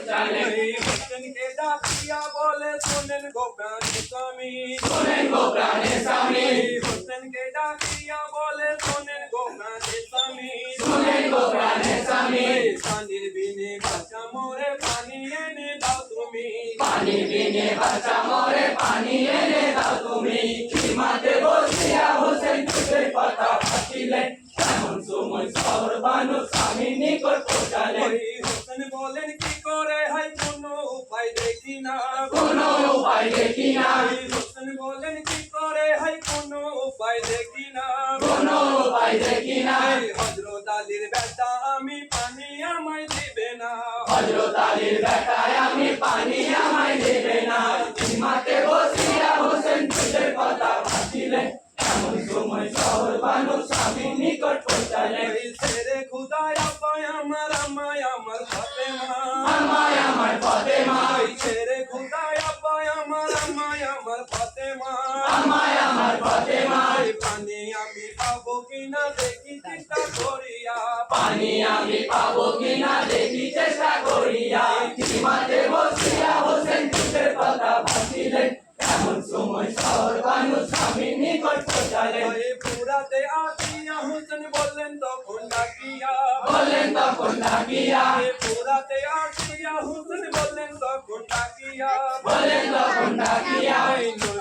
পৌঁছালেন। হোসেনকে ডাকিয়া বলে শোনেন গো প্রাণের স্বামী, শোনেন গো প্রাণের স্বামী, হোসেনকে ডাকিয়া বলে শোনেন গো প্রাণের স্বামী, শোনেন গো প্রাণের স্বামী। পানির বিনে বাঁচা মোরে পানি এনে দাও তুমি, পানি বিনে বাঁচা মোরে পানি এনে দাও তুমি। সীমাতে বসিয়া হোসেন যুগের কথা ভাবছিলেন, এমন সময় শহর বানু স্বামীর নিকট পৌঁছালেন। হোসেন বলেন কি করে হয় কোনো উপায় দেখি না, কোনো উপায় দেখি না, হোসেন বলেন কি করে হয় কোনো উপায় দেখি না, কোনো উপায় দেখি না। হযরত আলীর বেটা আমি পানি আমায় দিবে না, হযরত আলীর বেটায় আমি পানি আমায় দেবে না। সীমাতে বসিয়া হোসেন যুগের কথা ভাবছিলেন, এমন সময় শহর বানু স্বামীর নিকট পৌঁছালেন। ছেড়ে খুদায় আপায় আমার আমায় আমার ফাতেমা, আমায় আমার ফাতেমা, ছেড়ে খুদায় আপায় আমার আমায় আমার ফাতেমা, আমায় আমার ফাতেমা। পানি আমি পাবো কিনা দেখি চেষ্টা করিয়া, পানি আমি পাবো কিনা দেখি চেষ্টা করিয়া। সীমাতে বসিয়া হোসেন যুগের কথা ভাবছিলেন, এমন সময় শহর বানু স্বামীর নিকট পৌঁছালেন। পুরাতে আসিয়া হোসেন বললেন তখন ডাকিয়া, বললেন তখন ডাকিয়া, পুরাতে আসিয়া হোসেন বললেন তখন ডাকিয়া, বললেন তখন ডাকিয়া।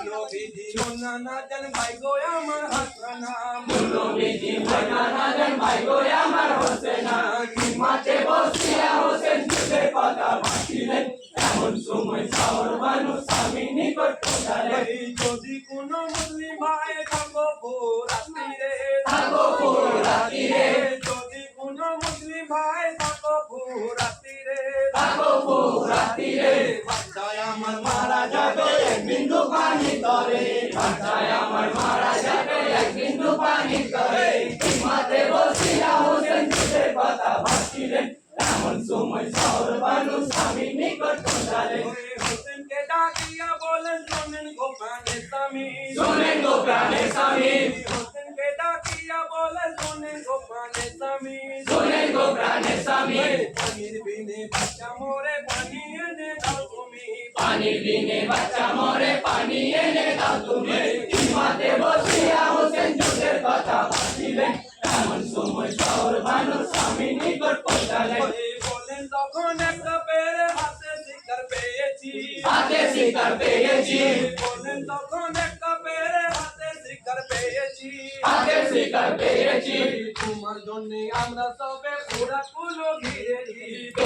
নবীজি মোনা না জান ভাই গো আমার হাসানা, নবীজি মোনা না জান ভাই গো আমার হোসেনা। সীমাতে বসিয়া হোসেন যুগের কথা ভাবছিলেন, এমন সময় শহর বানু স্বামীর নিকট পৌঁছালেন। যদি কোনো মুসলিম ভাই থাকো পুরাতিরে, থাকো পুরো রাত্রিরে, যদি কোনো মুসলিম ভাই থাকো পুরাতিরে, থাকো পুরো রাত্রিরে। বাচ্চায় আমার মারা যাবে এক বিন্দু পানি তরে, বাচ্চায় আমার মারা যাবে এক বিন্দু পানি তরে। সীমাতে বসিয়া হোসেন যুগের কথা ভাবছিলেন, এমন সময় শহর বানু স্বামীর নিকট পৌঁছালেন। হোসেনকে ডাকিয়া বলেন শোনেন গো প্রাণের স্বামী, শোনেন গো প্রাণের স্বামী, হোসেনকে ডাকিয়া বলেন শোনেন গো প্রাণের স্বামী, শোনেন গো প্রাণের স্বামী। পানির বিনে বাচ্চা মোরে পানি এনে দাও তুমি, পানি বিনে বাচ্চা মরে পানি এনে দাও তুমি। সীমাতে বসিয়া হোসেন যুগের কথা ভাবছিলেন, এমন সময় শহর বানু স্বামীর নিকট পৌঁছালেন। বলেন তখন একটা পেরে হাতে শিকার পেয়েছি, হাতে শিকার পেয়েছি, বলেন তখন একটা পেরে হাতে শিকার পেয়েছি, হাতে শিকার পেয়েছি। তোমার জন্য আমরা সবে পুরা কুলো ঘিরেছি।